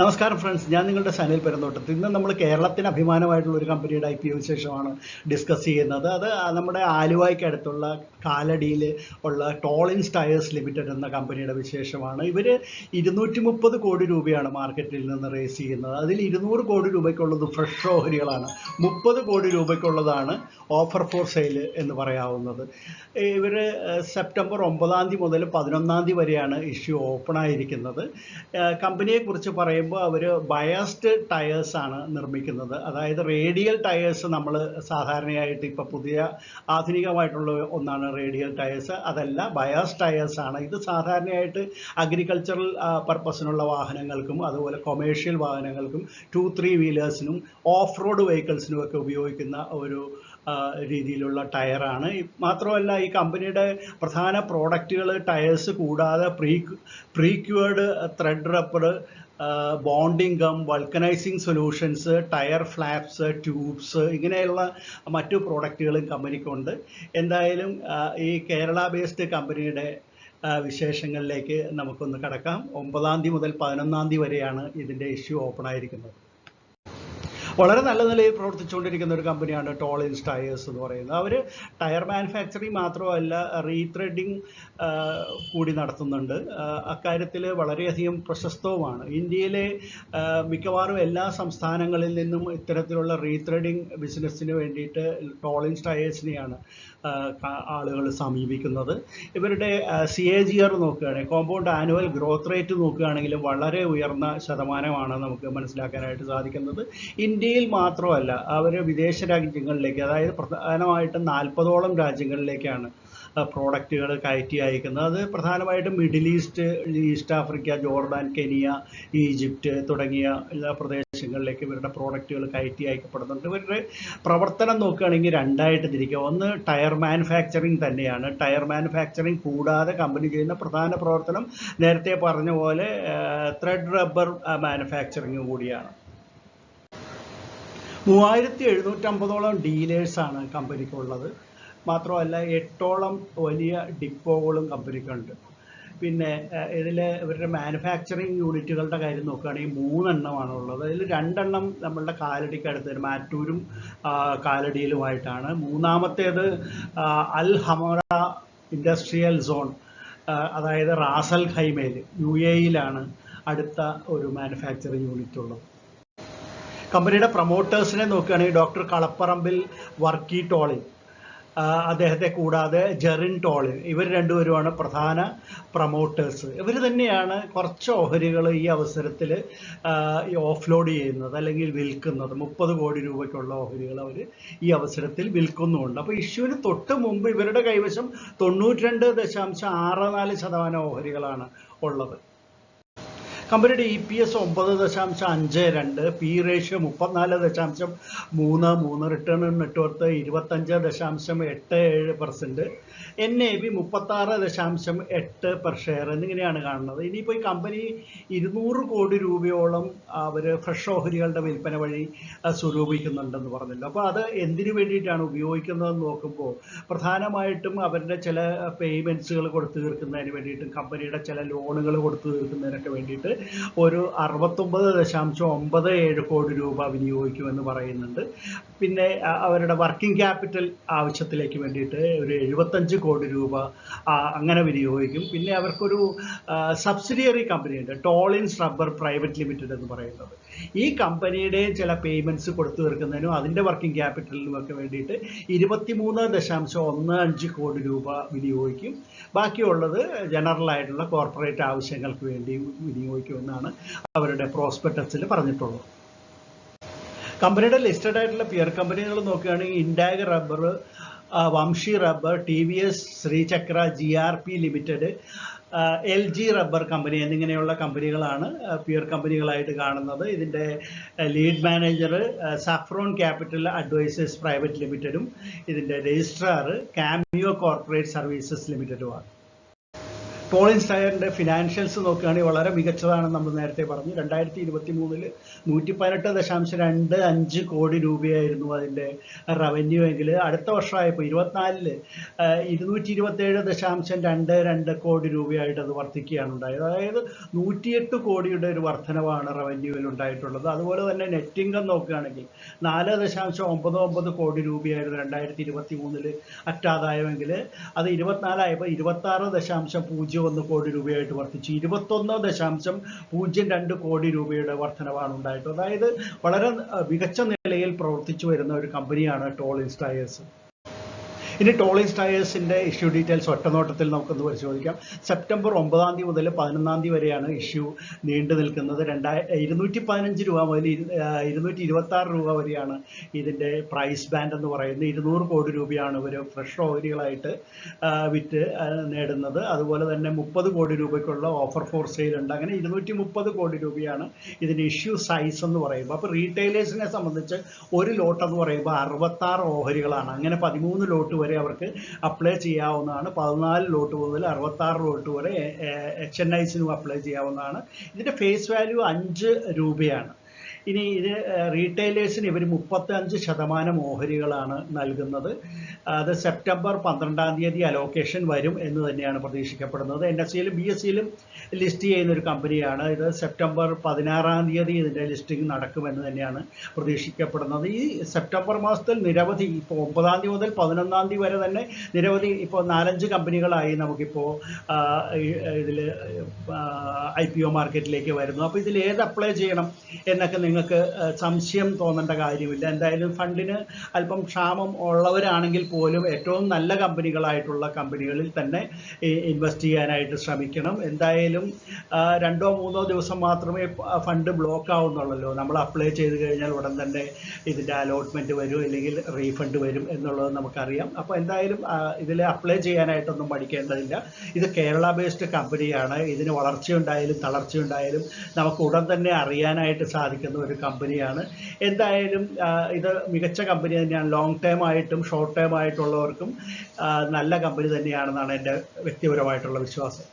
നമസ്കാരം ഫ്രണ്ട്സ്, ഞാൻ നിങ്ങളുടെ സനിൽ പെരുന്തോട്ടത്ത്. ഇന്ന് നമ്മൾ കേരളത്തിന് അഭിമാനമായിട്ടുള്ള ഒരു കമ്പനിയുടെ IPO വിശേഷമാണ് ഡിസ്കസ് ചെയ്യുന്നത്. അത് നമ്മുടെ ആലുവയ്ക്ക് അടുത്തുള്ള കാലടിയിൽ ഉള്ള ടോളിൻസ് ടയേഴ്സ് ലിമിറ്റഡ് എന്ന കമ്പനിയുടെ വിശേഷമാണ്. ഇവർ 230 കോടി രൂപയാണ് മാർക്കറ്റിൽ നിന്ന് റേസ് ചെയ്യുന്നത്. അതിൽ 200 കോടി രൂപയ്ക്കുള്ളത് ഫ്രഷ് ഓഹരികളാണ്, 30 കോടി രൂപയ്ക്കുള്ളതാണ് ഓഫർ ഫോർ സെയിൽ എന്ന് പറയാവുന്നത്. ഇവർ സെപ്റ്റംബർ 9 മുതൽ 11 വരെയാണ് ഇഷ്യൂ ഓപ്പൺ ആയിരിക്കുന്നത്. കമ്പനിയെക്കുറിച്ച് പറയുമ്പോൾ അവർ ബയസ്ഡ് ടയേഴ്സ് ആണ് നിർമ്മിക്കുന്നത്. അതായത് റേഡിയൽ ടയേഴ്സ് നമ്മൾ സാധാരണയായിട്ട് ഇപ്പോൾ പുതിയ ആധുനികമായിട്ടുള്ള ഒന്നാണ് റേഡിയൽ ടയേഴ്സ്, അതല്ല ബയസ്ഡ് ടയേഴ്സ് ആണ്. ഇത് സാധാരണയായിട്ട് അഗ്രികൾച്ചറൽ പർപ്പസിനുള്ള വാഹനങ്ങൾക്കും അതുപോലെ കൊമേഴ്ഷ്യൽ വാഹനങ്ങൾക്കും 2-3 വീലേഴ്സിനും ഓഫ് റോഡ് വെഹിക്കിൾസിനും ഒക്കെ ഉപയോഗിക്കുന്ന ഒരു രീതിയിലുള്ള ടയറാണ്. മാത്രമല്ല ഈ കമ്പനിയുടെ പ്രധാന പ്രോഡക്റ്റുകൾ ടയേഴ്സ് കൂടാതെ precured tread rubber, bonding gum, vulcanising solutions, tyre flaps, tubes, ഇങ്ങനെയുള്ള മറ്റു പ്രോഡക്റ്റുകളും കമ്പനിക്കുണ്ട്. എന്തായാലും ഈ കേരള ബേസ്ഡ് കമ്പനിയുടെ വിശേഷങ്ങളിലേക്ക് നമുക്കൊന്ന് കടക്കാം. 9 മുതൽ 11 വരെയാണ് ഇതിൻ്റെ ഇഷ്യൂ ഓപ്പൺ ആയിരിക്കുന്നത്. വളരെ നല്ല നിലയിൽ പ്രവർത്തിച്ചുകൊണ്ടിരിക്കുന്ന ഒരു കമ്പനിയാണ് ടോളിൻസ് ടയേഴ്സ് എന്ന് പറയുന്നത്. അവർ ടയർ മാനുഫാക്ചറിങ് മാത്രമല്ല റീത്രെഡിങ് കൂടി നടത്തുന്നുണ്ട്. അക്കാര്യത്തിൽ വളരെയധികം പ്രശസ്തവുമാണ്. ഇന്ത്യയിലെ മിക്കവാറും എല്ലാ സംസ്ഥാനങ്ങളിൽ നിന്നും ഇത്തരത്തിലുള്ള റീത്രെഡിങ് ബിസിനസ്സിന് വേണ്ടിയിട്ട് ടോളിൻസ് ടയേഴ്സിനെയാണ് ആളുകൾ സമീപിക്കുന്നത്. ഇവരുടെ CAGR നോക്കുകയാണെങ്കിൽ, കോമ്പൗണ്ട് ആനുവൽ ഗ്രോത്ത് റേറ്റ് നോക്കുകയാണെങ്കിൽ വളരെ ഉയർന്ന ശതമാനമാണ് നമുക്ക് മനസ്സിലാക്കാനായിട്ട് സാധിക്കുന്നത്. ഇന്ത്യയിൽ മാത്രമല്ല, അവർ വിദേശ രാജ്യങ്ങളിലേക്ക്, അതായത് പ്രധാനമായിട്ടും 40ഓളം രാജ്യങ്ങളിലേക്കാണ് പ്രോഡക്റ്റുകൾ കയറ്റി അയക്കുന്നത്. അത് പ്രധാനമായിട്ടും middle east, east Africa, Jordan, Kenya, Egypt തുടങ്ങിയ എല്ലാ പ്രദേശങ്ങളിലേക്ക് ഇവരുടെ പ്രോഡക്റ്റുകൾ കയറ്റി അയക്കപ്പെടുന്നുണ്ട്. ഇവരുടെ പ്രവർത്തനം നോക്കുകയാണെങ്കിൽ രണ്ടായിട്ട് തിരിക്കുക. ഒന്ന് ടയർ മാനുഫാക്ചറിങ് തന്നെയാണ്. ടയർ മാനുഫാക്ചറിങ് കൂടാതെ കമ്പനി ചെയ്യുന്ന പ്രധാന പ്രവർത്തനം നേരത്തെ പറഞ്ഞ പോലെ ത്രെഡ് റബ്ബർ മാനുഫാക്ചറിങ് കൂടിയാണ്. 3750ഓളം ഡീലേഴ്സാണ് കമ്പനിക്കുള്ളത്. മാത്രമല്ല 8ഓളം വലിയ ഡിപ്പോകളും കമ്പനിക്കുണ്ട്. പിന്നെ ഇതിൽ ഇവരുടെ മാനുഫാക്ചറിങ് യൂണിറ്റുകളുടെ കാര്യം നോക്കുകയാണെങ്കിൽ 3 എണ്ണമാണ് ഉള്ളത്. അതിൽ 2 എണ്ണം നമ്മളുടെ കാലടിക്ക് അടുത്ത് മാറ്റൂരും കാലടിയിലുമായിട്ടാണ്. മൂന്നാമത്തേത് അൽ ഹമറ ഇൻഡസ്ട്രിയൽ സോൺ, അതായത് റാസൽ ഖൈമയിൽ UAE-യിലാണ് അടുത്ത ഒരു മാനുഫാക്ചറിങ് യൂണിറ്റ് ഉള്ളത്. കമ്പനിയുടെ പ്രൊമോട്ടേഴ്സിനെ നോക്കുകയാണെങ്കിൽ ഡോക്ടർ കളപ്പറമ്പിൽ വർക്കി ടോളിൻ, അദ്ദേഹത്തെ കൂടാതെ ജെറിൻ ടോളിൻ, ഇവർ രണ്ടുപേരുമാണ് പ്രധാന പ്രൊമോട്ടേഴ്സ്. ഇവർ തന്നെയാണ് കുറച്ച് ഓഹരികൾ ഈ അവസരത്തിൽ ഓഫ്ലോഡ് ചെയ്യുന്നത് അല്ലെങ്കിൽ വിൽക്കുന്നത്. 30 കോടി രൂപയ്ക്കുള്ള ഓഹരികൾ അവർ ഈ അവസരത്തിൽ വിൽക്കുന്നുമുണ്ട്. അപ്പോൾ ഇഷ്യൂവിന് തൊട്ട് മുമ്പ് ഇവരുടെ കൈവശം 92.64% ഓഹരികളാണ് ഉള്ളത്. കമ്പനിയുടെ EPS 9.52, P ratio 34.33, return on net worth 25.87%, NAV 36.8 per share എന്നിങ്ങനെയാണ് കാണുന്നത്. ഇനിയിപ്പോൾ ഈ കമ്പനി 200 കോടി രൂപയോളം അവർ ഫ്രഷ് ഓഹരികളുടെ വിൽപ്പന വഴി സ്വരൂപിക്കുന്നുണ്ടെന്ന് പറഞ്ഞല്ലോ. അപ്പോൾ അത് എന്തിനു വേണ്ടിയിട്ടാണ് ഉപയോഗിക്കുന്നതെന്ന് നോക്കുമ്പോൾ പ്രധാനമായിട്ടും അവരുടെ ചില പേയ്മെൻറ്റ്സുകൾ കൊടുത്തു തീർക്കുന്നതിന് വേണ്ടിയിട്ടും കമ്പനിയുടെ ചില ലോണുകൾ കൊടുത്തു തീർക്കുന്നതിനൊക്കെ വേണ്ടിയിട്ട് ഒരു 69.97 കോടി രൂപ വിനിയോഗിക്കുമെന്ന് പറയുന്നുണ്ട്. പിന്നെ അവരുടെ വർക്കിംഗ് ക്യാപിറ്റൽ ആവശ്യത്തിലേക്ക് വേണ്ടിയിട്ട് ഒരു 75 കോടി രൂപ അങ്ങനെ വിനിയോഗിക്കും. പിന്നെ അവർക്കൊരു സബ്സിഡിയറി കമ്പനിയുണ്ട്, ടോളിൻസ് റബ്ബർ പ്രൈവറ്റ് ലിമിറ്റഡ് എന്ന് പറയുന്നത്. ഈ കമ്പനിയുടെ ചില പേയ്മെൻറ്റ്സ് കൊടുത്തു തീർക്കുന്നതിനും അതിൻ്റെ വർക്കിംഗ് ക്യാപിറ്റലിനും ഒക്കെ വേണ്ടിയിട്ട് 23.15 കോടി രൂപ വിനിയോഗിക്കും. ബാക്കിയുള്ളത് ജനറൽ ആയിട്ടുള്ള കോർപ്പറേറ്റ് ആവശ്യങ്ങൾക്ക് വേണ്ടി വിനിയോഗിക്കുമെന്നാണ് അവരുടെ പ്രോസ്പെക്ടസിൽ പറഞ്ഞിട്ടുള്ളത്. കമ്പനിയുടെ ലിസ്റ്റഡ് ആയിട്ടുള്ള പിയർ കമ്പനികൾ നോക്കുകയാണെങ്കിൽ Indag rubber, Vamshi rubber, TVS Srichakra, GRP limited, LG rubber company എന്നിങ്ങനെയുള്ള കമ്പനികളാണ് പിയർ കമ്പനികളായിട്ട് കാണുന്നത്. ഇതിൻ്റെ lead manager Saffron Capital Advisors private ലിമിറ്റഡും ഇതിൻ്റെ രജിസ്ട്രാർ കാമിയോ കോർപ്പറേറ്റ് സർവീസസ് ലിമിറ്റഡുമാണ്. ടോളിൻസ് ടയറിൻ്റെ ഫിനാൻഷ്യൽസ് നോക്കുകയാണെങ്കിൽ വളരെ മികച്ചതാണെന്ന് നമ്മൾ നേരത്തെ പറഞ്ഞു. 2023 118.25 കോടി രൂപയായിരുന്നു അതിൻ്റെ റവന്യൂ എങ്കിൽ അടുത്ത വർഷമായപ്പോൾ 24 227.22 കോടി രൂപയായിട്ട് അത് വർദ്ധിക്കുകയാണ് ഉണ്ടായത്. അതായത് 108 കോടിയുടെ ഒരു വർധനവാണ് റവന്യൂവിൽ ഉണ്ടായിട്ടുള്ളത്. അതുപോലെ തന്നെ നെറ്റ് ഇൻകം നോക്കുകയാണെങ്കിൽ 4.99 കോടി രൂപയായിരുന്നു 2023 അറ്റാദായമെങ്കിൽ അത് 24 26.01 കോടി രൂപയായിട്ട് വർദ്ധിച്ചു. 21.02 കോടി രൂപയുടെ വർധനവാണ് ഉണ്ടായിട്ടുള്ളത്. അതായത് വളരെ മികച്ച നിലയിൽ പ്രവർത്തിച്ചു വരുന്ന ഒരു കമ്പനിയാണ് ടോളിൻസ് ടയേഴ്സ്. ഇനി ടോളിൻസ് ടയേഴ്സിൻ്റെ ഇഷ്യൂ ഡീറ്റെയിൽസ് ഒറ്റനോട്ടത്തിൽ നമുക്കൊന്ന് പരിശോധിക്കാം. സെപ്റ്റംബർ 9 മുതൽ 11 വരെയാണ് ഇഷ്യൂ നീണ്ടു നിൽക്കുന്നത്. 215 രൂപ മുതൽ 226 രൂപ വരെയാണ് ഇതിൻ്റെ പ്രൈസ് ബാൻഡ് എന്ന് പറയുന്നത്. 200 കോടി രൂപയാണ് ഇവർ ഫ്രഷ് ഓഹരികളായിട്ട് വിറ്റ് നേടുന്നത്. അതുപോലെ തന്നെ 30 കോടി രൂപയ്ക്കുള്ള ഓഫർ ഫോർ സെയിൽ ഉണ്ട്. അങ്ങനെ 230 കോടി രൂപയാണ് ഇതിൻ്റെ ഇഷ്യൂ സൈസ് എന്ന് പറയുമ്പോൾ. അപ്പോൾ റീറ്റെയിലേഴ്സിനെ സംബന്ധിച്ച് ഒരു ലോട്ട് എന്ന് പറയുമ്പോൾ 66 ഓഹരികളാണ്. അങ്ങനെ 13 ലോട്ട് വരെ അവർക്ക് അപ്ലൈ ചെയ്യാവുന്നതാണ്. 14 ലോട്ട് മുതൽ 66 ലോട്ട് വരെ HNIസിനും അപ്ലൈ ചെയ്യാവുന്നതാണ്. ഇതിൻ്റെ ഫേസ് വാല്യൂ 5 രൂപയാണ്. ഇനി ഇത് റീറ്റെയിലേഴ്സിന് ഇവർ 35% ഓഹരികളാണ് നൽകുന്നത്. അത് സെപ്റ്റംബർ 12 അലോക്കേഷൻ വരും എന്ന് തന്നെയാണ് പ്രതീക്ഷിക്കപ്പെടുന്നത്. NSEയിലും BSEയിലും ലിസ്റ്റ് ചെയ്യുന്ന ഒരു കമ്പനിയാണ്. ഇത് സെപ്റ്റംബർ 16 ഇതിൻ്റെ ലിസ്റ്റിംഗ് നടക്കുമെന്ന് തന്നെയാണ് പ്രതീക്ഷിക്കപ്പെടുന്നത്. ഈ സെപ്റ്റംബർ മാസത്തിൽ നിരവധി, ഇപ്പോൾ 9 മുതൽ 11 വരെ തന്നെ നിരവധി, ഇപ്പോൾ 4-5 കമ്പനികളായി നമുക്കിപ്പോൾ ഇതിൽ IPO മാർക്കറ്റിലേക്ക് വരുന്നു. അപ്പോൾ ഇതിൽ ഏത് അപ്ലൈ ചെയ്യണം എന്നൊക്കെ നിങ്ങൾക്ക് സംശയം തോന്നേണ്ട കാര്യമില്ല. എന്തായാലും ഫണ്ടിന് അല്പം ക്ഷാമം ഉള്ളവരാണെങ്കിൽ പോലും ഏറ്റവും നല്ല കമ്പനികളായിട്ടുള്ള കമ്പനികളിൽ തന്നെ ഇൻവെസ്റ്റ് ചെയ്യാനായിട്ട് ശ്രമിക്കണം. എന്തായാലും 2-3 ദിവസം മാത്രമേ ഫണ്ട് ബ്ലോക്ക് ആവുന്നുള്ളൂ. നമ്മൾ അപ്ലൈ ചെയ്ത് കഴിഞ്ഞാൽ ഉടൻ തന്നെ ഇതിൻ്റെ അലോട്ട്മെൻറ്റ് വരും, അല്ലെങ്കിൽ റീഫണ്ട് വരും എന്നുള്ളത് നമുക്കറിയാം. അപ്പോൾ എന്തായാലും ഇതിൽ അപ്ലൈ ചെയ്യാനായിട്ടൊന്നും മടിക്കേണ്ടതില്ല. ഇത് കേരള ബേസ്ഡ് കമ്പനിയാണ്. ഇതിന് വളർച്ചയുണ്ടായാലും തളർച്ചയുണ്ടായാലും നമുക്ക് ഉടൻ തന്നെ അറിയാനായിട്ട് സാധിക്കുന്ന ഒരു കമ്പനിയാണ്. എന്തായാലും ഇത് മികച്ച കമ്പനി തന്നെയാണ്. ലോങ് ടേം ആയിട്ടും ഷോർട്ട് ടേം ആയിട്ടുള്ളവർക്കും നല്ല കമ്പനി തന്നെയാണെന്നാണ് എൻ്റെ വ്യക്തിപരമായിട്ടുള്ള വിശ്വാസം.